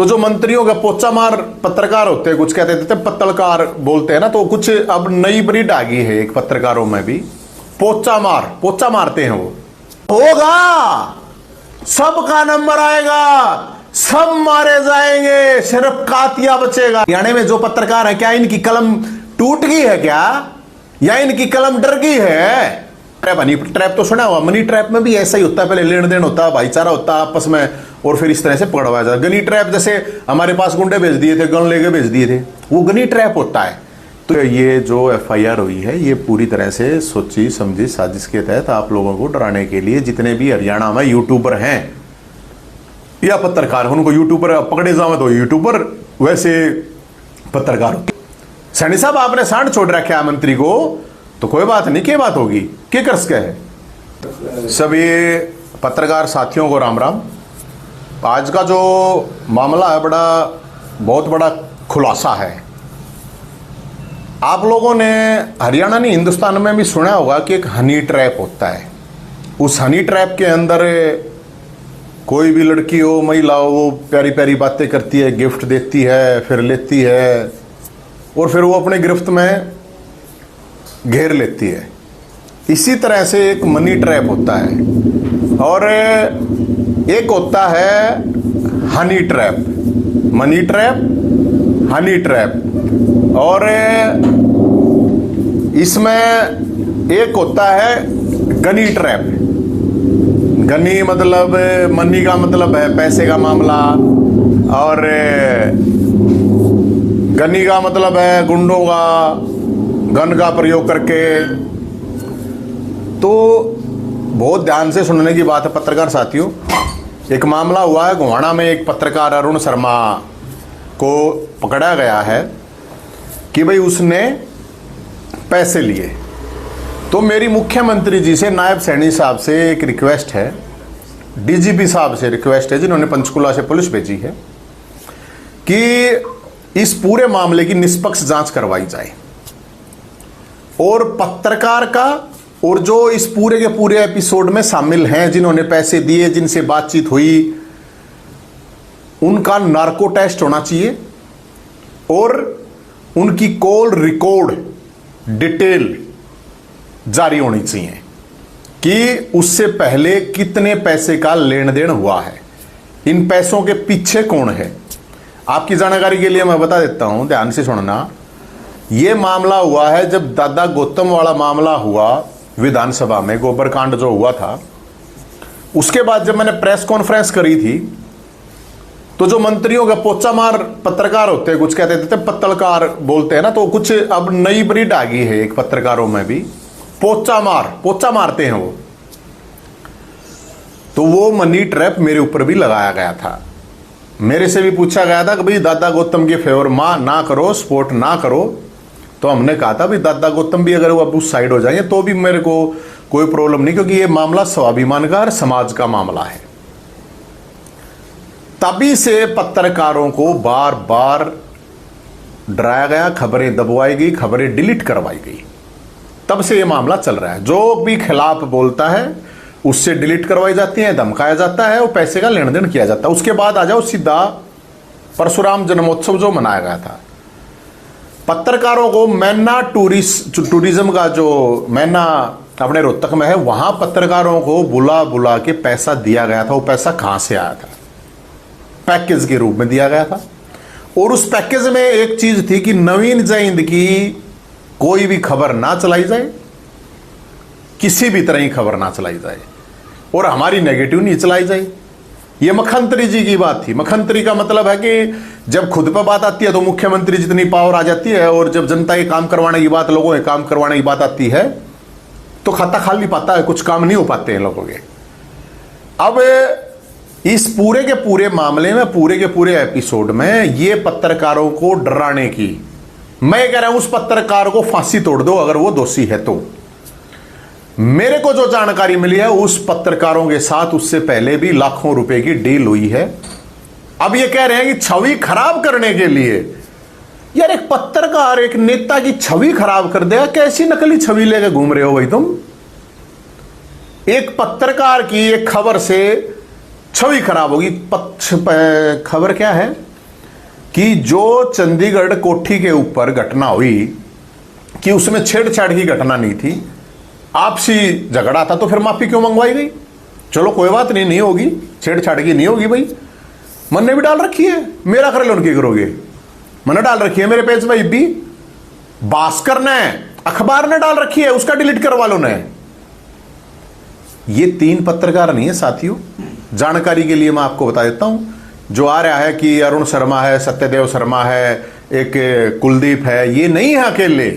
तो जो मंत्रियों का पोचा मार पत्रकार होते हैं, कुछ कहते थे पत्रकार बोलते हैं ना, तो कुछ अब नई ब्रीड आ गई है एक पत्रकारों में भी, पोचा मारते हैं वो। होगा, सबका नंबर आएगा, सब मारे जाएंगे, सिर्फ कातिया बचेगा। हरियाणा में जो पत्रकार है, क्या इनकी कलम टूट गई है क्या, या इनकी कलम डर गई है? मनी ट्रैप तो सुना हुआ, मनी ट्रैप में भी ऐसा ही होता है, पहले लेन देन होता है, भाईचारा होता है आपस में, और फिर इस तरह से पकड़वाया जाता है। गनी ट्रैप जैसे हमारे पास गुंडे भेज दिए थे, गन लेके भेज दिए थे, वो गनी ट्रैप होता है। तो ये जो एफआईआर हुई है, ये पूरी तरह से सोची समझी साजिश के तहत आप लोगों को डराने के लिए, जितने भी हरियाणा में यूट्यूबर हैं या पत्रकार, उनको यूट्यूबर पकड़े जाओ तो यूट्यूबर, वैसे पत्रकार। सैनी साहब आपने सांड छोड़ रखा है मंत्री को, तो कोई बात नहीं, क्या बात होगी, क्या कर सके है। सभी पत्रकार साथियों को राम राम। आज का जो मामला है, बहुत बड़ा खुलासा है। आप लोगों ने हरियाणा नहीं, हिंदुस्तान में भी सुना होगा कि एक हनी ट्रैप होता है। उस हनी ट्रैप के अंदर कोई भी लड़की हो, महिला हो, वो प्यारी प्यारी बातें करती है, गिफ्ट देती है, फिर लेती है, और फिर वो अपने गिरफ्त में घेर लेती है। इसी तरह से एक मनी ट्रैप होता है, और एक होता है honey trap. Money trap, honey trap, और इसमें एक होता है गनी ट्रैप। गनी मतलब, मनी का मतलब है पैसे का मामला, और गनी का मतलब है गुंडों का गन का प्रयोग करके। तो बहुत ध्यान से सुनने की बात है पत्रकार साथियों। एक मामला हुआ है गोहाना में, एक पत्रकार अरुण शर्मा को पकड़ा गया है कि भाई उसने पैसे लिए। तो मेरी मुख्यमंत्री जी से, नायब सैनी साहब से एक रिक्वेस्ट है, डीजीपी साहब से रिक्वेस्ट है, जिन्होंने पंचकुला से पुलिस भेजी है, कि इस पूरे मामले की निष्पक्ष जांच करवाई जाए, और पत्रकार का और जो इस पूरे के पूरे एपिसोड में शामिल हैं, जिन्होंने पैसे दिए, जिनसे बातचीत हुई, उनका नार्को टेस्ट होना चाहिए, और उनकी कॉल रिकॉर्ड डिटेल जारी होनी चाहिए कि उससे पहले कितने पैसे का लेन देन हुआ है, इन पैसों के पीछे कौन है। आपकी जानकारी के लिए मैं बता देता हूं, ध्यान से सुनना। यह मामला हुआ है जब दादा गौतम वाला मामला हुआ विधानसभा में, गोबर कांड जो हुआ था, उसके बाद जब मैंने प्रेस कॉन्फ्रेंस करी थी, तो जो मंत्रियों का पोचा मार पत्रकार होते हैं, कुछ कहते थे पत्रकार बोलते हैं ना, तो कुछ अब नई ब्रीड आ गई है एक पत्रकारों में भी, पोचा मारते हैं वो। तो वो मनी ट्रैप मेरे ऊपर भी लगाया गया था। मेरे से भी पूछा गया था कि भाई दादा गौतम के फेवर ना करो, सपोर्ट ना करो। तो हमने कहा था भाई दादा गौतम भी अगर वो अब उस साइड हो जाएंगे तो भी मेरे को कोई प्रॉब्लम नहीं, क्योंकि ये मामला स्वाभिमान का और समाज का मामला है। तभी से पत्रकारों को बार बार डराया गया, खबरें दबवाई गई, खबरें डिलीट करवाई गई। तब से ये मामला चल रहा है। जो भी खिलाफ बोलता है उससे डिलीट करवाई जाती है, धमकाया जाता है, और पैसे का लेन देन किया जाता है। उसके बाद आ जाओ सीधा परशुराम जन्मोत्सव जो मनाया गया था, पत्रकारों को मैना टूरिज्म का जो मैना अपने रोहतक में है, वहां पत्रकारों को बुला के पैसा दिया गया था। वो पैसा कहां से आया था? पैकेज के रूप में दिया गया था। और उस पैकेज में एक चीज थी कि नवीन जयंत की कोई भी खबर ना चलाई जाए, किसी भी तरह की खबर ना चलाई जाए, और हमारी नेगेटिव नहीं चलाई जाए। ये मुख्यमंत्री जी की बात थी। मुख्यमंत्री का मतलब है कि जब खुद पर बात आती है तो मुख्यमंत्री जितनी पावर आ जाती है, और जब जनता के काम करवाने की बात, लोगों के काम करवाने की बात आती है, तो खाता खाली पाता है, कुछ काम नहीं हो पाते हैं लोगों के। अब इस पूरे के पूरे मामले में, पूरे के पूरे एपिसोड में, ये पत्रकारों को डराने की, मैं कह रहा हूं उस पत्रकार को फांसी तोड़ दो अगर वो दोषी है तो। मेरे को जो जानकारी मिली है, उस पत्रकारों के साथ उससे पहले भी लाखों रुपए की डील हुई है। अब ये कह रहे हैं कि छवि खराब करने के लिए, यार एक पत्रकार, एक नेता की छवि खराब कर देगा, कैसी नकली छवि लेकर घूम रहे हो भाई तुम? एक पत्रकार की एक खबर से छवि खराब होगी। खबर क्या है? कि जो चंडीगढ़ कोठी के ऊपर घटना हुई कि उसमें छेड़छाड़ की घटना नहीं थी, आपसी झगड़ा था, तो फिर माफी क्यों मंगवाई गई? चलो कोई बात नहीं, नहीं होगी, छेड़छाड़ की नहीं होगी भाई, मन ने भी डाल रखी है, मेरा कर लो, उनकी करोगे, मैंने डाल रखी है मेरे पेज में भी, भास्कर ने, अखबार ने डाल रखी है, उसका डिलीट करवा लो ने। ये 3 पत्रकार नहीं है साथियों, जानकारी के लिए मैं आपको बता देता हूं। जो आ रहा है कि अरुण शर्मा है, सत्यदेव शर्मा है, एक कुलदीप है, ये नहीं है अकेले।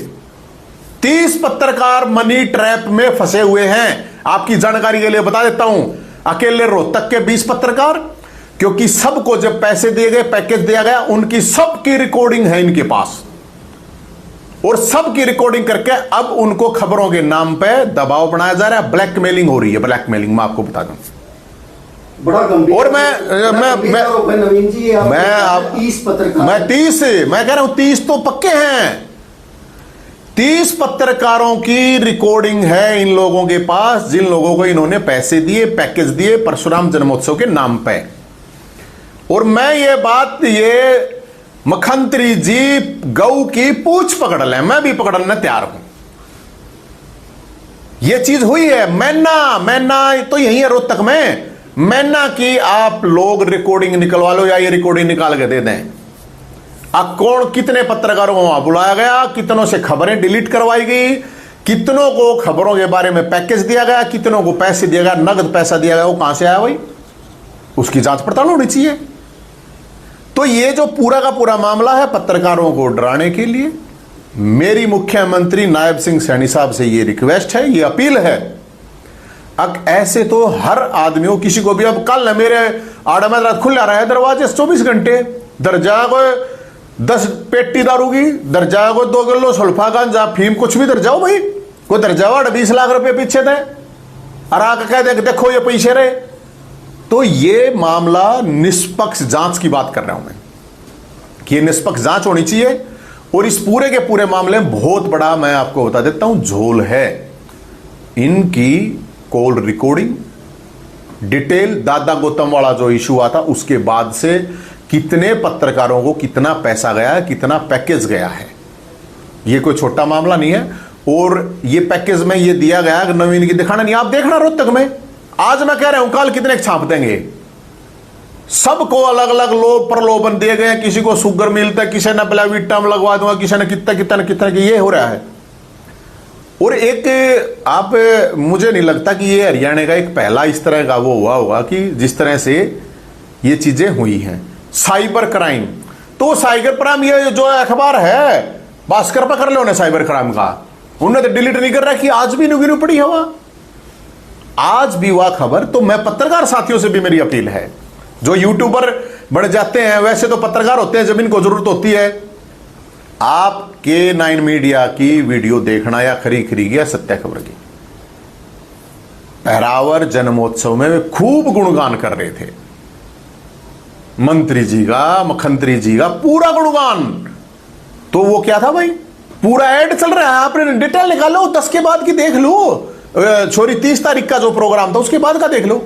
30 पत्रकार मनी ट्रैप में फंसे हुए हैं। आपकी जानकारी के लिए बता देता हूं, अकेले रोहतक के 20 पत्रकार, क्योंकि सबको जब पैसे दिए गए, पैकेज दिया गया, उनकी सबकी रिकॉर्डिंग है इनके पास, और सबकी रिकॉर्डिंग करके अब उनको खबरों के नाम पे दबाव बनाया जा रहा है, ब्लैकमेलिंग हो रही है, ब्लैकमेलिंग मैं आपको बता दूं। बड़ा गंभीर। और नवीन जी, मैं कह रहा हूं 30 तो पक्के हैं, 30 पत्रकारों की रिकॉर्डिंग है इन लोगों के पास, जिन लोगों को इन्होंने पैसे दिए, पैकेज दिए परशुराम जन्मोत्सव के नाम पे। और मैं ये मुख्यमंत्री जी गऊ की पूछ पकड़ लें, मैं भी पकड़ने तैयार हूं। यह चीज हुई है। मैना तो यही है रोहतक में, मैना की आप लोग रिकॉर्डिंग निकलवा लो, या ये रिकॉर्डिंग निकाल के दे दें। अब कौन, कितने पत्रकारों को वहां बुलाया गया, कितनों से खबरें डिलीट करवाई गई, कितनों को खबरों के बारे में पैकेज दिया गया, कितनों को पैसे दिया गया, नगद पैसा दिया गया, वो कहां से आया भाई, उसकी जांच पड़ताल होनी चाहिए। तो ये जो पूरा का पूरा मामला है, पत्रकारों को डराने के लिए मेरी मुख्यमंत्री नायब सिंह सैनी साहब से ये रिक्वेस्ट है, ये अपील है। अब ऐसे तो हर आदमी को, किसी को भी, अब कल मेरे आड़ा रात खुला रहा है दरवाजे 24 घंटे, दर्जा को 10 पेटी दारू की, दर्जा को 2 किलो सुल्फा गांजा फीम, कुछ भी दर्जाओ भाई, कोई दर्जावा 20 लाख रुपए पीछे थे, और आके कह दे देखो ये पैसे रहे। तो ये मामला निष्पक्ष जांच की बात कर रहा हूं मैं, कि निष्पक्ष जांच होनी चाहिए। और इस पूरे के पूरे मामले में बहुत बड़ा, मैं आपको बता देता हूं, झोल है। इनकी कॉल रिकॉर्डिंग डिटेल, दादा गौतम वाला जो इशू आता उसके बाद से कितने पत्रकारों को कितना पैसा गया है, कितना पैकेज गया है, ये कोई छोटा मामला नहीं है। और ये पैकेज में ये दिया गया, नवीन की दिखाना नहीं, आप देखना रोहतक में, आज मैं कह रहा हूं कल कितने छाप देंगे, सबको अलग अलग लोग प्रलोभन दिए गए, किसी को शुगर मिलता है, किसी ने प्लाविटम लगवा दूंगा, किसी ने कितना ये हो रहा है। और एक आप, मुझे नहीं लगता कि ये हरियाणा का एक पहला इस तरह का वो हुआ होगा कि जिस तरह से ये चीजें हुई हैं। साइबर क्राइम, तो साइबर क्राइम, ये जो अखबार है भास्कर पर कर लो ना साइबर क्राइम का, उन्होंने तो डिलीट नहीं कर रखी, आज भी नुगिनु पड़ी हवा, आज भी वह खबर। तो मैं पत्रकार साथियों से भी मेरी अपील है, जो यूट्यूबर बढ़ जाते हैं, वैसे तो पत्रकार होते हैं जब इनको जरूरत होती है, आप K9 मीडिया की वीडियो देखना या खरी या सत्य खबर की। पहरावर जन्मोत्सव में वे खूब गुणगान कर रहे थे, मंत्री जी का, मुख्यमंत्री जी का पूरा गुणगान। तो वो क्या था भाई, पूरा ऐड चल रहा है, आपने डिटेल निकालो, 10 के बाद की देख लो, छोरी 30 तारीख का जो प्रोग्राम था उसके बाद का देख लो।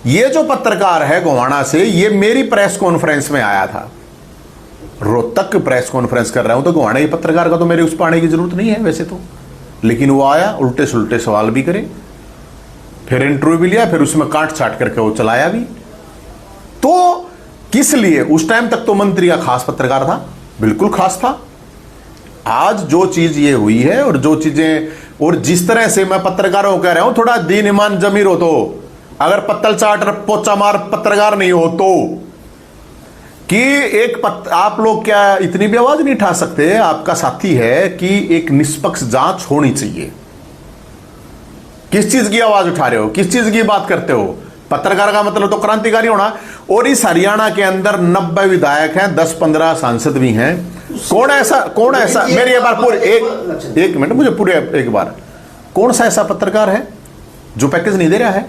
ये जो पत्रकार है गोवाना से, ये मेरी प्रेस कॉन्फ्रेंस में आया था, रोहतक प्रेस कॉन्फ्रेंस कर रहा हूं, तो गोवाना ही पत्रकार का तो मेरे उस पर आने की जरूरत नहीं है वैसे तो, लेकिन वो आया, उल्टे सुलटे सवाल भी करे, फिर इंटरव्यू भी लिया, फिर उसमें काट छाट करके वो चलाया भी। तो किस लिए, उस टाइम तक तो मंत्री का खास पत्रकार था, बिल्कुल खास था। आज जो चीज ये हुई है, और जो चीजें, और जिस तरह से मैं पत्रकारों को कह रहा हूं, थोड़ा दीन ईमान जमीर हो, तो अगर पत्तल चाट पोचा मार पत्रकार नहीं हो, तो कि आप लोग क्या इतनी भी आवाज नहीं उठा सकते, आपका साथी है, कि एक निष्पक्ष जांच होनी चाहिए। किस चीज की आवाज उठा रहे हो, किस चीज की बात करते हो? पत्रकार का मतलब तो क्रांतिकारी होना। और इस हरियाणा के अंदर 90 विधायक हैं, 10-15 सांसद भी हैं। कौन ऐसा मेरी एक बार पूरे एक मिनट, मुझे पूरे एक बार, कौन सा ऐसा पत्रकार है जो पैकेज नहीं दे रहा है?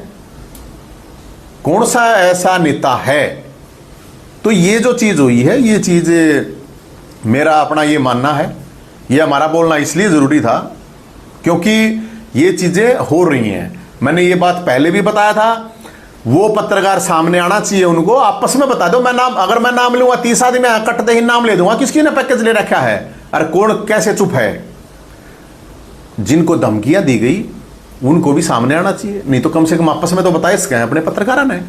कौन सा ऐसा नेता है? तो ये जो चीज हुई है, ये चीज मेरा अपना ये मानना है, ये हमारा बोलना इसलिए जरूरी था क्योंकि ये चीजें हो रही हैं। मैंने ये बात पहले भी बताया था, वो पत्रकार सामने आना चाहिए, उनको आपस में बता दो। अगर मैं नाम लूंगा 30 आदमी कटते ही नाम ले दूंगा, किसकी ने पैकेज ले रखा है? अरे कौन कैसे चुप है? जिनको धमकियां दी गई उनको भी सामने आना चाहिए, नहीं तो कम से कम आपस में तो बताए इसके अपने पत्रकारों ने।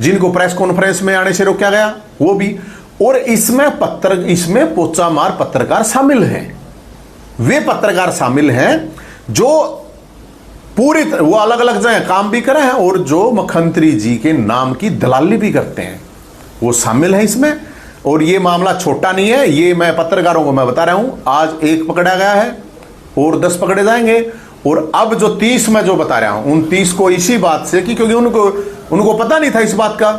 जिनको प्रेस कॉन्फ्रेंस में आने से रोका गया वो भी, और इसमें पोचा मार पत्रकार शामिल हैं। वे पत्रकार शामिल हैं जो पूरी तरह वो अलग अलग जगह काम भी करे हैं और जो मुख्यमंत्री जी के नाम की दलाली भी करते हैं, वो शामिल है इसमें। और ये मामला छोटा नहीं है, ये मैं पत्रकारों को मैं बता रहा हूं, आज 1 पकड़ा गया है और 10 पकड़े जाएंगे। और अब जो 30 मैं जो बता रहा हूं, उन 30 को इसी बात से कि क्योंकि उनको पता नहीं था इस बात का।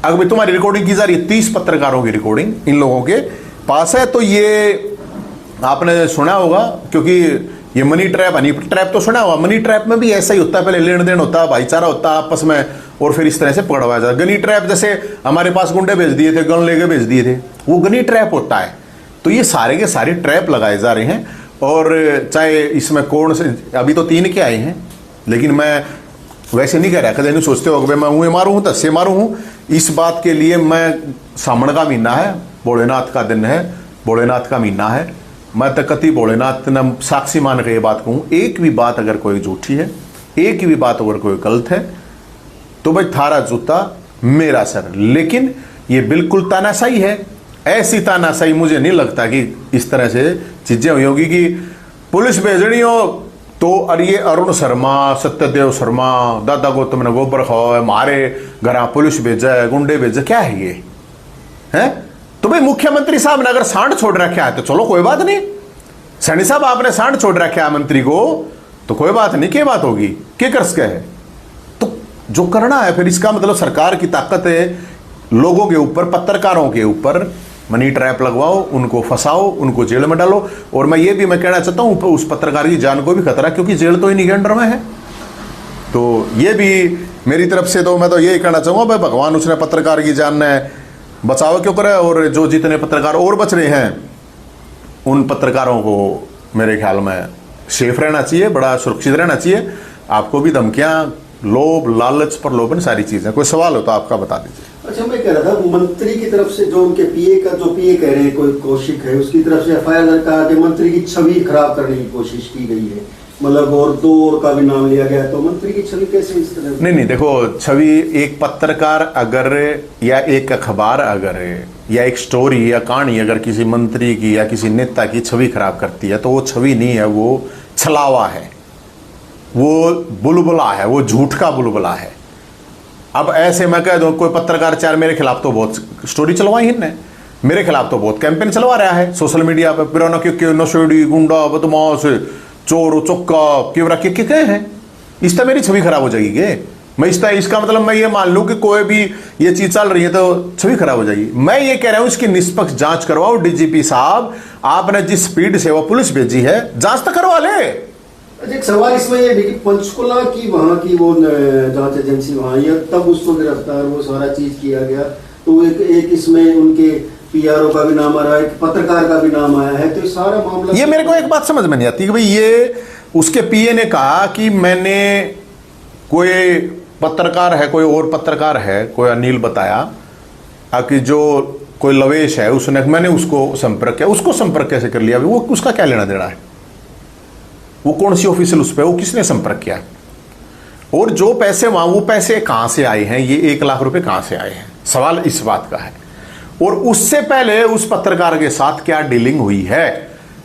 अगर तुम्हारी रिकॉर्डिंग की जा रही है, 30 पत्रकारों की रिकॉर्डिंग इन लोगों के पास है, तो ये आपने सुना होगा, क्योंकि ये मनी ट्रैप तो सुना होगा। मनी ट्रैप में भी ऐसा ही होता है, पहले लेन देन होता है, भाईचारा होता है आपस में, और फिर इस तरह से पकड़वाया जाता है। गनी ट्रैप जैसे हमारे पास गुंडे भेज दिए थे, गन लेके भेज दिए थे, वो गनी ट्रैप होता है। तो ये सारे के सारे ट्रैप लगाए जा रहे हैं। और चाहे इसमें कौन से, अभी तो 3 के आए हैं, लेकिन मैं वैसे नहीं कह रहा, कभी नहीं सोचते हो कि मैं मुँह मारूँ हूँ, तस्से मारूँ हूँ। इस बात के लिए मैं सामण का महीना है, भोलेनाथ का दिन है, भोलेनाथ का महीना है, मैं तो कति भोलेनाथ ने साक्षी मान के ये बात कहूँ, एक भी बात अगर कोई झूठी है, एक भी बात अगर कोई गलत है, तो भाई थारा जूता मेरा सर। लेकिन ये बिल्कुल तानाशाही है। ऐसी तानाशाही मुझे नहीं लगता कि इस तरह से चीजें हुई होगी कि पुलिस भेजनी हो तो अरे ये अरुण शर्मा, सत्यदेव शर्मा, दादा गौतम ने गोबर खाओ, हमारे घर पुलिस भेजा है, गुंडे भेजे, क्या है ये है? तो भाई मुख्यमंत्री साहब ने अगर सांड छोड़ रखा है तो चलो कोई बात नहीं, सैनी साहब आपने सांड छोड़ रखा है मंत्री को, तो कोई बात नहीं, क्या बात होगी, क्या कर सके है? तो जो करना है फिर, इसका मतलब सरकार की ताकत है लोगों के ऊपर, पत्रकारों के ऊपर मनी ट्रैप लगवाओ, उनको फंसाओ, उनको जेल में डालो। और मैं ये भी मैं कहना चाहता हूं उस पत्रकार की जान को भी खतरा, क्योंकि जेल तो इन्हीं के अंडर में है। तो ये भी मेरी तरफ से तो मैं तो यही कहना चाहूंगा भाई, भगवान उसने पत्रकार की जान ने बचाव क्यों करे, और जो जितने पत्रकार और बच रहे हैं उन पत्रकारों को मेरे ख्याल में सेफ रहना चाहिए, बड़ा सुरक्षित रहना चाहिए। आपको भी धमकियां, लोभ, लालच, प्रलोभन, सारी चीजें। कोई सवाल हो तो आपका बता दीजिए। अच्छा, मैं कह रहा था मंत्री की तरफ से जो उनके पीए कह रहे हैं, कोई कौशिक है, उसकी तरफ से एफआईआर कहा कि मंत्री की छवि खराब करने की कोशिश की गई है, मतलब और 2 और का भी नाम लिया गया, तो मंत्री की छवि कैसे इस तरह? नहीं, देखो, छवि एक पत्रकार अगर या एक अखबार अगर या एक स्टोरी या कहानी अगर किसी मंत्री की या किसी नेता की छवि खराब करती है तो वो छवि नहीं है, वो छलावा है, वो बुलबुला है, वो झूठ का बुलबुला है। अब ऐसे मैं कह दूं कोई पत्रकार, चार मेरे खिलाफ तो बहुत स्टोरी चलवाई इनने, मेरे खिलाफ तो बहुत कैंपेन चलवा रहा है सोशल मीडिया पे, पुराना क्यों नशेड़ी, गुंडा, बदमाश, चोर, चौक्का, केवरा के कहे हैं। इस तरह मेरी छवि खराब हो जाएगी के? मैं इसका मतलब मैं ये मान लूं कि कोई भी ये चीज चल रही है तो छवि खराब हो जाएगी। मैं ये कह रहा हूं इसकी निष्पक्ष जांच करवाओ। डीजीपी साहब, आपने जिस स्पीड से वो पुलिस भेजी है, जांच तो करवा ले। एक सवाल इसमें ये भी कि पंचकुला की वहाँ की वो जांच एजेंसी वहाँ, या तब उसको गिरफ्तार वो सारा चीज किया गया, तो एक इसमें उनके पीआरओ का भी नाम आ रहा है, एक पत्रकार का भी नाम आया है, तो ये सारा मामला। ये मेरे को एक बात समझ में नहीं आती कि भाई ये उसके पीए ने कहा कि मैंने, कोई पत्रकार है, कोई और पत्रकार है, कोई अनिल बताया कि जो कोई लवेश है उसने, मैंने उसको संपर्क किया। उसको संपर्क कैसे कर लिया? वो उसका क्या लेना देना है? वो कौन सी ऑफिशियल उस पर, वो किसने संपर्क किया? और जो पैसे वहां, वो पैसे कहां से आए हैं? ये 1 लाख रुपए कहां से आए हैं? सवाल इस बात का है। और उससे पहले उस पत्रकार के साथ क्या डीलिंग हुई है?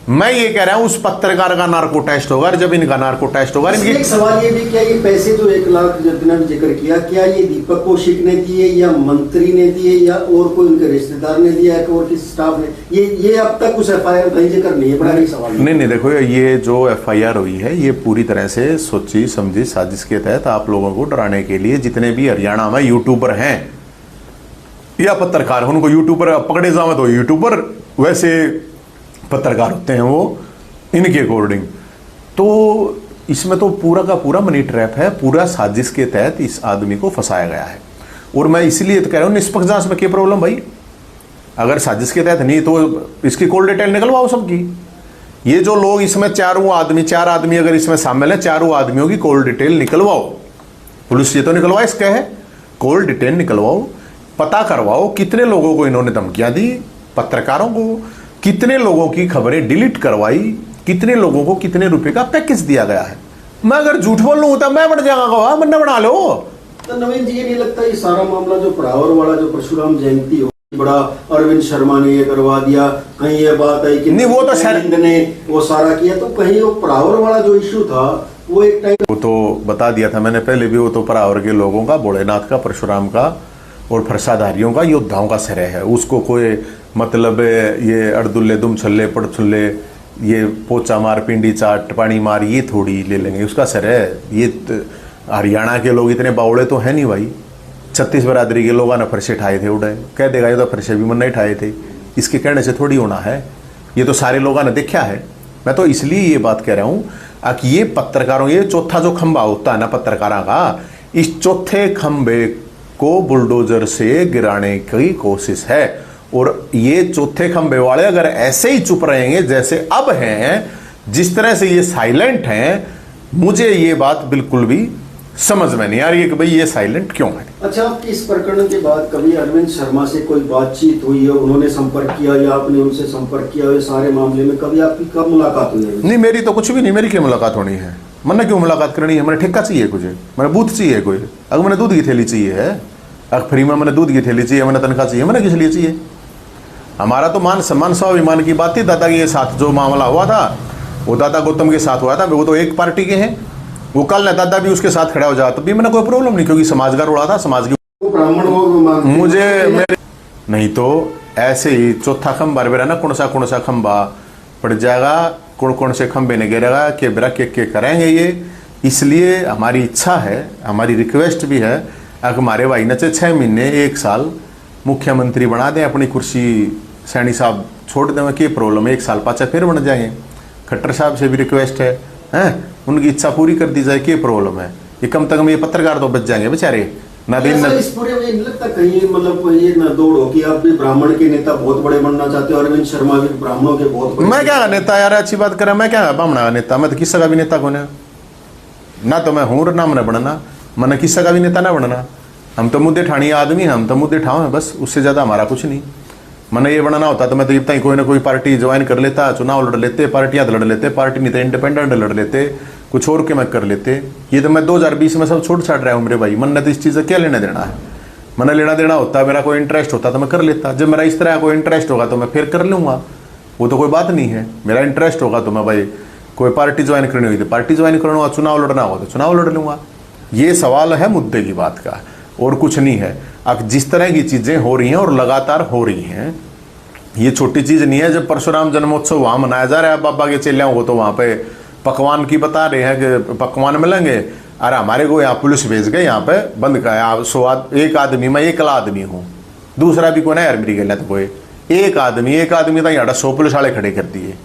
मैं ये कह रहा हूं उस पत्रकार का नार्को टेस्ट होगा, जब इनका नार्को टेस्ट होगा। एक सवाल ये भी, क्या ये पैसे जो 1 लाख जितना भी जिक्र किया, क्या ये दीपक कौशिक ने दिए या मंत्री ने दिए या और कोई उनके रिश्तेदार ने दिया है और किसी स्टाफ ने? ये अब तक उस एफआईआर कहीं जिक्र नहीं है, बड़ा ही सवाल। नहीं, देखो, ये जो एफआईआर हुई है ये पूरी तरह से सोची समझी साजिश के तहत आप लोगों को डराने के लिए। जितने भी हरियाणा में यूट्यूबर हैं या पत्रकार, उनको यूट्यूबर पकड़े जावे तो यूट्यूबर वैसे पत्रकार होते हैं वो, इनके अकॉर्डिंग। तो इसमें तो पूरा का पूरा मनी ट्रैप है, पूरा साजिश के तहत इस आदमी को फंसाया गया है। और मैं इसलिए तो कह रहा हूं निष्पक्ष जांच में क्या प्रॉब्लम भाई? अगर साजिश के तहत नहीं तो इसकी कॉल डिटेल निकलवाओ सबकी। ये जो लोग इसमें 4 आदमी अगर इसमें शामिल है, 4 आदमियों की कॉल डिटेल निकलवाओ। पुलिस ये तो निकलवा इसका है, कॉल डिटेल निकलवाओ, पता करवाओ कितने लोगों को इन्होंने धमकियां दी, पत्रकारों को कितने लोगों की खबरें डिलीट करवाई, कितने लोगों को कितने रुपए का पैकेज दिया गया है। मैं अगर झूठ बोल लूं तो मैं बन जाऊंगा, गवाह मन्ना बना लो। तो नवीन जी, ये नहीं लगता ये सारा मामला जो पड़ावर वाला जो परशुराम जयंती हो, बड़ा अरविंद शर्मा ने ये करवा दिया, कहीं ये बात आई कि नहीं, वो तो अरविंद ने वो सारा किया, तो कहीं वो पड़ावर वाला जो इश्यू था वो एक टाइम वो तो बता दिया था मैंने पहले भी, वो तो परावर के लोगों का, भोलेनाथ का, परशुराम का और फरसाधारियों का, योद्धाओं का श्रेय है। उसको कोई मतलब ये अड़दुल्ले दुम छल्ले पड़छुल्ले, ये पोचा मार पिंडी चाट पानी मार, ये थोड़ी ले लेंगे उसका श्रेय। ये हरियाणा के लोग इतने बावड़े तो है नहीं भाई। 36 बरादरी के लोगों ने फरसे ठाए थे, उड़े कह देगा ये तो फरसे भी मन नहीं ठाए थे, इसके कहने से थोड़ी होना है। ये तो सारे लोगों ने देखा है। मैं तो इसलिए ये बात कह रहा हूं कि ये पत्रकारों, ये चौथा जो खंबा होता है ना पत्रकारों का, इस चौथे खंबे को बुलडोजर से गिराने की कोशिश है। और ये चौथे खंबे वाले अगर ऐसे ही चुप रहेंगे जैसे अब हैं, जिस तरह से ये साइलेंट हैं, मुझे ये बात बिल्कुल भी समझ में नहीं आ रही है कि भाई ये साइलेंट क्यों है। अच्छा, आपकी इस प्रकरण के बाद कभी अरविंद शर्मा से कोई बातचीत हुई है, उन्होंने संपर्क किया या आपने उनसे संपर्क किया, ये सारे मामले में कभी आपकी कब मुलाकात हुई है? नहीं, मेरी तो कुछ भी नहीं, मेरी क्या मुलाकात होनी है? मैंने क्यों मुलाकात करनी है? मैंने ठेका चाहिए कुछ, मैंने बूथ चाहिए कोई, अगर मैंने दूध की थैली चाहिए है, अगर फ्री में मैंने दूध की थैली चाहिए, मैंने तनख्वाह चाहिए, मैंने किस लिए चाहिए? हमारा तो मान सम्मान स्वाभिमान की बात थी। दादा के साथ जो मामला हुआ था वो दादा गौतम के साथ हुआ था, वो तो एक पार्टी के हैं, वो कल न दादा भी उसके साथ खड़ा हो जाता तो भी मैंने कोई प्रॉब्लम नहीं, क्योंकि समाज का रोड़ा था, समाज की ब्राह्मण मुझे मेरे नहीं तो ऐसे ही चौथा खंबा बेरा ना कौन सा खंबा पड़ जाएगा, कौन से खंबे ने गिरेगा के बेरा के करेंगे ये। इसलिए हमारी इच्छा है, हमारी रिक्वेस्ट भी है, अगर हमारे भाई ने 6 महीने 1 साल मुख्यमंत्री बना दें, अपनी कुर्सी सैनी साहब छोड़ दें, क्या प्रॉब्लम है? 1 साल पाचा फिर बन जाएंगे। खट्टर साहब से भी रिक्वेस्ट है, उनकी इच्छा पूरी कर दी जाए, क्या प्रॉब्लम है? ये कम से कम ये पत्रकार तो बच जाएंगे बेचारे। ना दिन न इस पूरे में नहीं लगता कहीं मतलब ये न दौड़ हो कि आप भी ब्राह्मण के नेता बहुत बड़े बनना चाहते हो, अरविंद शर्मा भी ब्राह्मणों के बहुत बड़े। मैं क्या नेता यार, अच्छी बात करें, मैं क्या ब्राह्मण का नेता? मैं तो किसी का भी नेता कौन है ना, तो मैं हूं ना मैंने बनना, मैंने किसी का भी नेता ना बनना। हम तो मुद्दे ठाणी आदमी, हम तो मुद्दे ठाव है बस, उससे ज्यादा हमारा कुछ नहीं। मैंने ये बनाना होता तो मैं तो इतना ही कोई ना कोई पार्टी ज्वाइन कर लेता, चुनाव लड़ लेते, पार्टियां लड़ लेते, पार्टी नहीं तो इंडिपेंडेंट लड़ लेते, कुछ और के मैं कर लेते। ये तो मैं 2020 में सब छोड़ छाड़ रहा हूँ मेरे भाई। मन ने तो इस चीज़ से क्या लेना देना है? मैंने लेना देना होता, मेरा कोई इंटरेस्ट होता तो मैं कर लेता। जब मेरा इस तरह कोई इंटरेस्ट होगा तो मैं फिर कर लूँगा, वो तो कोई बात नहीं है। मेरा इंटरेस्ट होगा तो मैं भाई कोई पार्टी ज्वाइन करनी हुई तो पार्टी ज्वाइन करूँगा, चुनाव लड़ना होगा तो चुनाव लड़ लूँगा। ये सवाल है मुद्दे की बात का और कुछ नहीं है। अब जिस तरह की चीज़ें हो रही हैं और लगातार हो रही हैं, ये छोटी चीज़ नहीं है। जब परशुराम जन्मोत्सव वहाँ मनाया जा रहा है बाबा के चेलियाओं को, तो वहाँ पे पकवान की बता रहे हैं कि पकवान मिलेंगे। अरे हमारे को यहाँ पुलिस भेज गए, यहाँ पे बंद का 1 आदमी, मैं एकला आदमी हूँ, दूसरा भी कोई ना यार मेरी गलत कोई, एक आदमी तो यहाँ 100 पुलिस वाले खड़े कर दिए।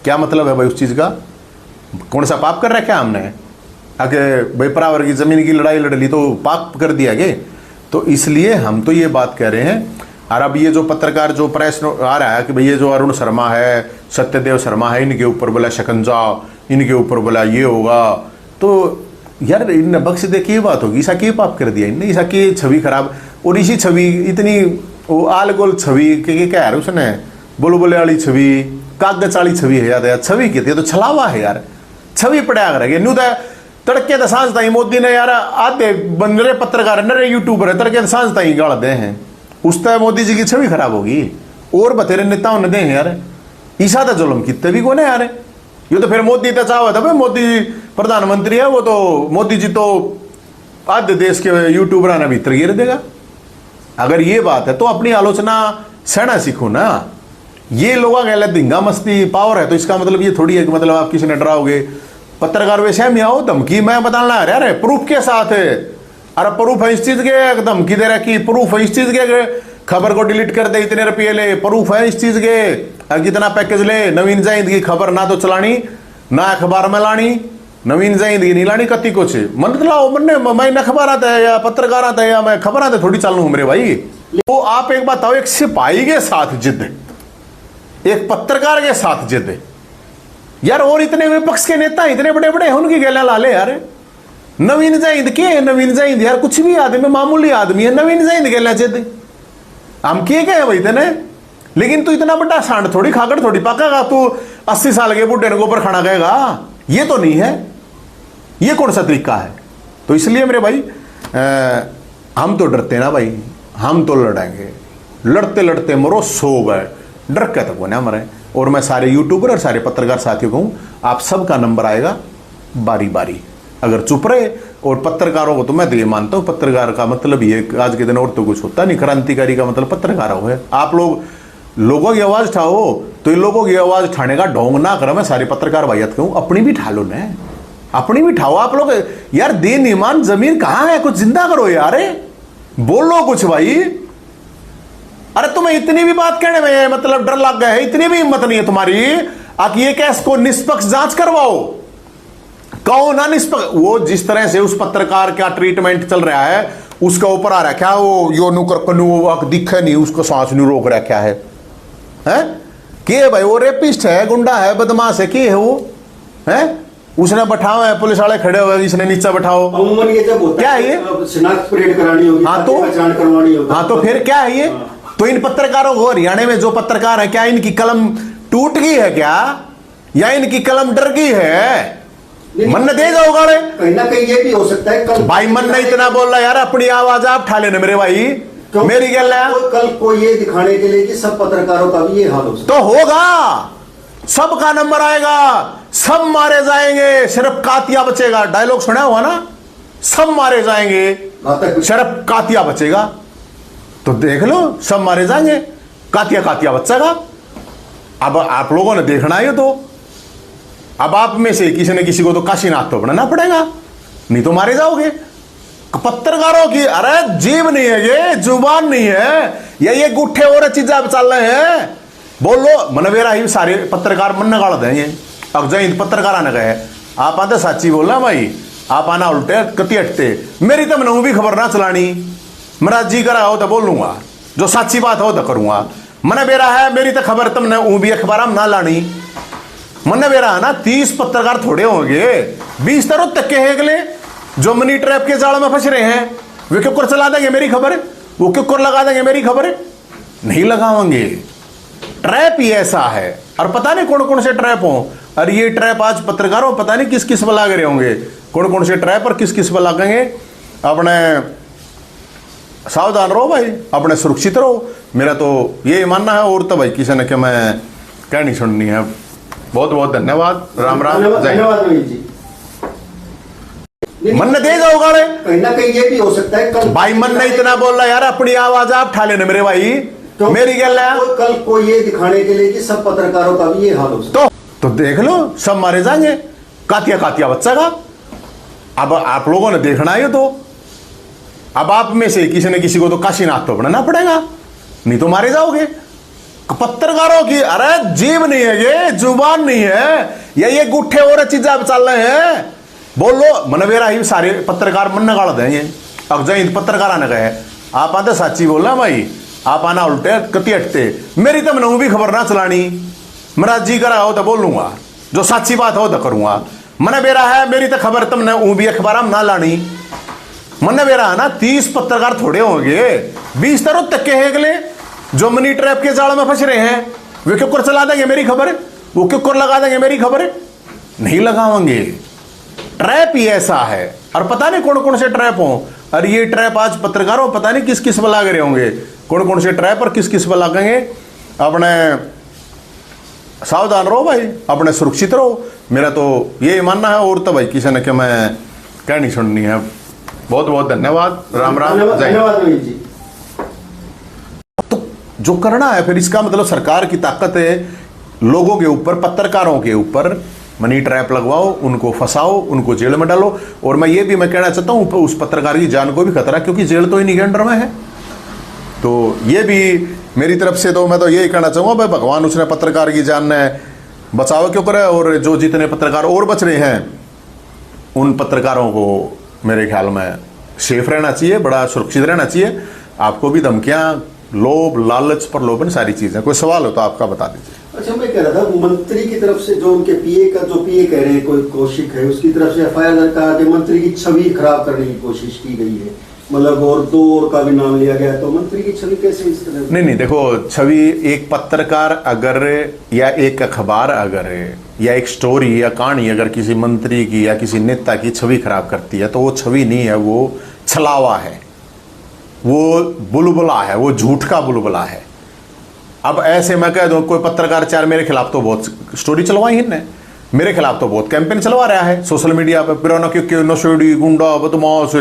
क्या मतलब है भाई उस चीज़ का? कौन सा पाप कर रखा है हमने? अगर भाई बराबर की जमीन की लड़ाई लड़ ली तो पाप कर दिया गया। तो इसलिए हम तो ये बात कह रहे हैं। और अब ये जो पत्रकार जो प्रेस आ रहा है कि भाई ये जो अरुण शर्मा है, सत्यदेव शर्मा है, इनके ऊपर बोला शिकंजा, इनके ऊपर बोला ये होगा, तो यार इन बख्श दे की बात होगी? ईसा की पाप कर दिया इनने? ईसा की छवि खराब, और इसी छवि इतनी वो आल गोल छवि के क्या यार उसने बोले वाली छवि, कागज वाली छवि है यार, छवि की तो छलावा है यार, छवि पड़ा कर न्यू तड़के तो सांझ ताई मोदी ने यार आधे नरे पत्रकार नरे यूट्यूबर है, तड़के तो सांझ ताई गाड़ दे हैं, उस तरह मोदी जी की छवि खराब होगी। और बतेरे नेताओं ने दे हैं यार, ईसा तो जुल्म कितने भी कौन है यार। ये तो फिर मोदी तो चाहता था भाई, मोदी प्रधानमंत्री है, वो तो मोदी जी तो आधे देश के यूट्यूबर ने भीतर गिर देगा। अगर ये बात है तो अपनी आलोचना सहना सीखो ना। ये लोग कह धिंगा मस्ती पावर है तो इसका मतलब ये थोड़ी है कि मतलब आप किसी ने डराओगे। पत्रकार वैसे में आओ धमकी मैं बताना है अरे प्रूफ के साथ है, अरे प्रूफ है इस चीज के, धमकी दे रखी, प्रूफ है इस चीज के, खबर को डिलीट कर दे, इतने रुपये ले, प्रूफ है इस चीज के, कितना पैकेज ले। नवीन जयंत की खबर ना तो चलानी ना अखबार में लानी, नवीन जयंत की नहीं लानी कति कुछ मन लाओ मन्ने मैं अखबार आता है या पत्रकार आता है या मैं खबर आता थोड़ी चालू हूं मेरे भाई। तो आप एक बात आओ, एक सिपाही के साथ जिद, एक पत्रकार के साथ जिद यार, और इतने विपक्ष के नेता इतने बड़े बड़े हैं, उनकी गैला ला ले यार। नवीन जाहिंद के है? नवीन जाहिंद यार कुछ भी आदमी, मामूली आदमी है। नवीन जाहिंद के लचे हम के गए भाई तेने, लेकिन तू इतना बड़ा सांड थोड़ी, खाकर थोड़ी पकागा तू 80 साल के बुढ़े को ऊपर खाना गएगा। ये तो नहीं है, ये कौन सा तरीका है? तो इसलिए मेरे भाई हम तो डरते ना भाई, हम तो लड़ेंगे, लड़ते लड़ते मरो सो गए, डर के तो कोने मरे। और मैं सारे यूट्यूबर और सारे पत्रकार साथियों को हूं, आप सबका नंबर आएगा बारी बारी। अगर चुप रहे, और पत्रकारों को तो मैं तो ये मानता हूं, पत्रकार का मतलब ये आज के दिन और तो कुछ होता नहीं, क्रांतिकारी का मतलब पत्रकार हो है। आप लोग लोगों की आवाज उठाओ, तो इन लोगों की आवाज उठाने का ढोंग ना करो। मैं सारे पत्रकार भाइयत कहूं, अपनी भी उठा लो ना, अपनी भी उठाओ आप लोग यार। दीन ईमान जमीन कहां है? कुछ जिंदा करो यार, बोलो कुछ भाई। अरे तुम्हें इतनी भी बात कहने में मतलब डर लग गया है, इतनी भी हिम्मत नहीं है तुम्हारी कि ये केस को निष्पक्ष जांच करवाओ। कहो ना निष्पक्ष, वो जिस तरह से उस पत्रकार का ट्रीटमेंट चल रहा है उसका ऊपर आ रहा है क्या, वो यो नुकर कनु दिखे नहीं, उसको सांस नहीं रोक रहा क्या है? के भाई वो रेपिस्ट है, गुंडा है, बदमाश है, के है वो? है उसने बैठाओ है, पुलिस वाले खड़े हुए, इसने नीचे बैठाओ। अमूमन ये जब होता क्या है ये शिनाख्त परेड करानी होगी, हाँ तो पहचान करवानी होगी, हाँ तो फिर क्या है ये? तो इन पत्रकारों को, हरियाणा में जो पत्रकार है, क्या इनकी कलम टूट गई है क्या, या इनकी कलम डर गई है? मन न दे जाओ गाड़े, कहीं ना कहीं ये भी हो सकता है कल भाई मन नहीं इतना बोल रहा यार, अपनी आवाज आप उठा लेना मेरे भाई, मेरी गल है। कल को ये दिखाने के लिए कि सब पत्रकारों का भी ये हाल हो सकता तो होगा, सबका नंबर आएगा, सब मारे जाएंगे, सिर्फ कातिया बचेगा। डायलॉग सुना हुआ ना, सब मारे जाएंगे है। सिर्फ कातिया बचेगा। तो देख लो, सब मारे जाएंगे, कातिया कातिया बचेगा। अब आप लोगों ने देखना है तो, अब आप में से किसी न किसी को तो काशीनाथ तो बनाना पड़ेगा, नहीं तो मारे जाओगे। पत्रकारों की अरे जीभ नहीं है, ये जुबान नहीं है, या ये गुट्ठे और चीजें चल रहे हैं। बोलो मनवेरा ही सारे पत्रकार मन न गाड़ देंगे। अब जय पत्रकार आने गए, आप आते साची बोलना भाई, आप आना उल्टे कति हटते, मेरी तो मैं भी खबर ना चलानी, मेरा जी करा हो तो बोलूंगा, जो सच्ची बात हो तो करूंगा। मन बेरा है, मेरी तो खबर तुमने ऊ भी अखबार में ना लानी। मन बेरा है ना, 30 पत्रकार थोड़े होंगे, 20 तरह तक के है अगले जो मनी ट्रैप के जाल में फंस रहे हैं। वे क्यों कर चला देंगे मेरी खबर, वो क्यों कर लगा देंगे मेरी खबर? नहीं लगाओगे। ट्रैप ही ऐसा है, और पता नहीं कौन कौन से ट्रैप हो। और ये ट्रैप आज पत्रकारों पता नहीं किस किस पर लग रहे होंगे, कौन कौन से ट्रैप और किस किस पर लगेंगे। अपने सावधान रहो भाई, अपने सुरक्षित रहो, मेरा तो ये मानना है। और तो भाई किसी ने क्या मैं कहनी सुननी है। बहुत बहुत धन्यवाद, राम राम, धन्यवाद रोहित जी। मन न दे जाओ गाड़े, कहीं ना कहीं ये भी हो सकता है कल भाई मन नहीं इतना बोल रहा यार, अपनी आवाज आप उठा लेना मेरे भाई, मेरी गल है। कल को ये दिखाने के लिए कि सब पत्रकारों का भी ये हाल हो सकता है। तो देख लो, सब मारे जाएंगे, कातिया कातिया बच्चा। अब आप लोगों ने देखना है तो, अब आप में से किसी न किसी को तो काशीनाथ तो बनाना पड़ेगा, नहीं तो मारे जाओगे। पत्रकारों की अरे जीभ नहीं है, ये जुबान नहीं है, या ये गुट्ठे और चीजें चल रहे हैं। बोलो मनवेरा ही सारे पत्रकार मन न गाड़ देंगे। अब जय पत्रकार आने गए, आप आते साची बोलना भाई, आप आना उल्टे कति हटते, मेरी तो मैं भी खबर ना चलानी, मेरा जी करा हो तो बोलूंगा, जो सच्ची बात हो तो करूंगा। मन बेरा है, मेरी तो खबर तुमने ऊ भी अखबार में ना लानी। मन बेरा है ना, 30 पत्रकार थोड़े होंगे, 20 तरह तक के है अगले जो मनी ट्रैप के जाल में फंस रहे हैं। वे क्यों कर चला देंगे मेरी खबर, वो क्यों कर लगा देंगे मेरी खबर? नहीं लगाओगे। ट्रैप ही ऐसा है, और पता नहीं कौन कौन से ट्रैप हो। और ये ट्रैप आज पत्रकारों पता नहीं किस किस पर लग रहे होंगे, कौन कौन से ट्रैप और किस किस पर लगेंगे। अपने सावधान रहो भाई, अपने सुरक्षित रहो, मेरा तो ये मानना है। और तो भाई किसी ने क्या मैं कहनी सुननी है। बहुत बहुत धन्यवाद, राम राम, धन्यवाद रोहित जी। तो जो करना है फिर, इसका मतलब सरकार की ताकत है लोगों के ऊपर, पत्रकारों के ऊपर मनी ट्रैप लगवाओ, उनको फंसाओ, उनको जेल में डालो। और मैं ये भी मैं कहना चाहता हूँ, उस पत्रकार की जान को भी खतरा, क्योंकि जेल तो इन्हीं के अंडर में है। तो ये भी मेरी तरफ से तो मैं तो यही कहना चाहूँगा भाई, भगवान उसने पत्रकार की जान ने बचाव क्यों करे। और जो जितने पत्रकार और बच रहे हैं, उन पत्रकारों को मेरे ख्याल में सेफ रहना चाहिए, बड़ा सुरक्षित रहना चाहिए। आपको भी धमकियाँ, लोभ, लालच, प्रलोभन, सारी चीज़ें। कोई सवाल हो तो आपका बता दीजिए। अच्छा, मैं कह रहा था मंत्री की तरफ से जो उनके पीए का जो पीए कह रहे हैं कोई कौशिक है, उसकी तरफ से एफआईआर दर्ज करा के मंत्री की छवि खराब करने की कोशिश की गई है, मतलब और दो और का भी नाम लिया गया, तो मंत्री की छवि कैसे इस तरह? नहीं देखो, छवि एक पत्रकार अगर या एक अखबार अगर या एक स्टोरी या कहानी अगर किसी मंत्री की या किसी नेता की छवि खराब करती है तो वो छवि नहीं है, वो छलावा है, वो बुलबुला है, वो झूठ का बुलबुला है। अब ऐसे मैं कह दूं कोई पत्रकार चार मेरे खिलाफ तो बहुत स्टोरी चलवाई है, मेरे खिलाफ तो बहुत कैंपेन चलवा रहा है सोशल मीडिया पे, पुराना क्यों नशेड़ी गुंडा बदमाश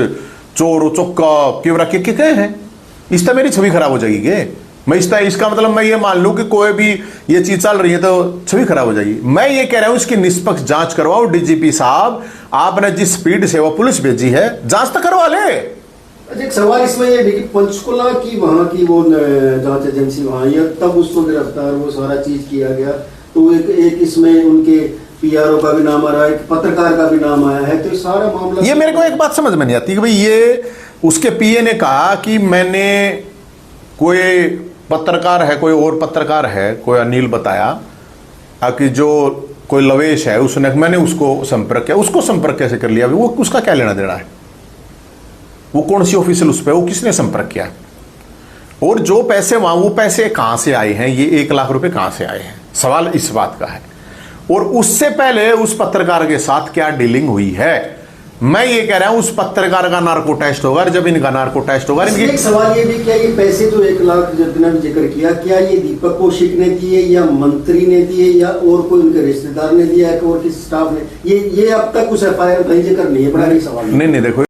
चोर चौक्का क्यों रखे के कहे हैं, इस तरह मेरी छवि खराब हो जाएगी के? मैं इसका मतलब मैं ये मान लूं कि कोई भी ये चीज चल रही है तो छवि खराब हो जाएगी। मैं ये कह रहा हूं इसकी निष्पक्ष जांच करवाओ। डीजीपी साहब, आपने जिस स्पीड से वो पुलिस भेजी है, जांच तो करवा ले। अच्छा, एक सवाल इसमें ये भी कि पंचकुला की वहाँ की वो जांच एजेंसी वहाँ, या तब उसको गिरफ्तार वो सारा चीज किया गया, तो एक इसमें उनके पीआरओ का भी नाम आ रहा है, एक पत्रकार का भी नाम आया है, तो ये सारा मामला। ये मेरे को एक बात समझ में नहीं आती कि भाई ये उसके पीए ने कहा कि मैंने कोई पत्रकार है, कोई और पत्रकार है, कोई अनिल बताया कि जो कोई लवेश है उसने, मैंने उसको संपर्क किया। उसको संपर्क कैसे कर लिया? वो उसका क्या लेना देना है? वो कौन सी ऑफिशियल उस पर, वो किसने संपर्क किया? और जो पैसे वहां, वो पैसे कहां से आए हैं? ये 1 लाख रुपए कहां से आए हैं? सवाल इस बात का है। और उससे पहले उस पत्रकार के साथ क्या डीलिंग हुई है? मैं ये कह रहा हूं उस पत्रकार का नार्को टेस्ट होगा, और जब इनका नार्को टेस्ट होगा। एक सवाल ये भी, क्या ये पैसे जो 1 लाख जितना भी जिक्र किया, क्या ये दीपक कौशिक ने दिए या मंत्री ने दिए या और कोई उनके रिश्तेदार ने दिया या और किसी स्टाफ ने? ये अब तक उस एफआईआर का जिक्र नहीं है, बड़ा ही सवाल। नहीं देखो,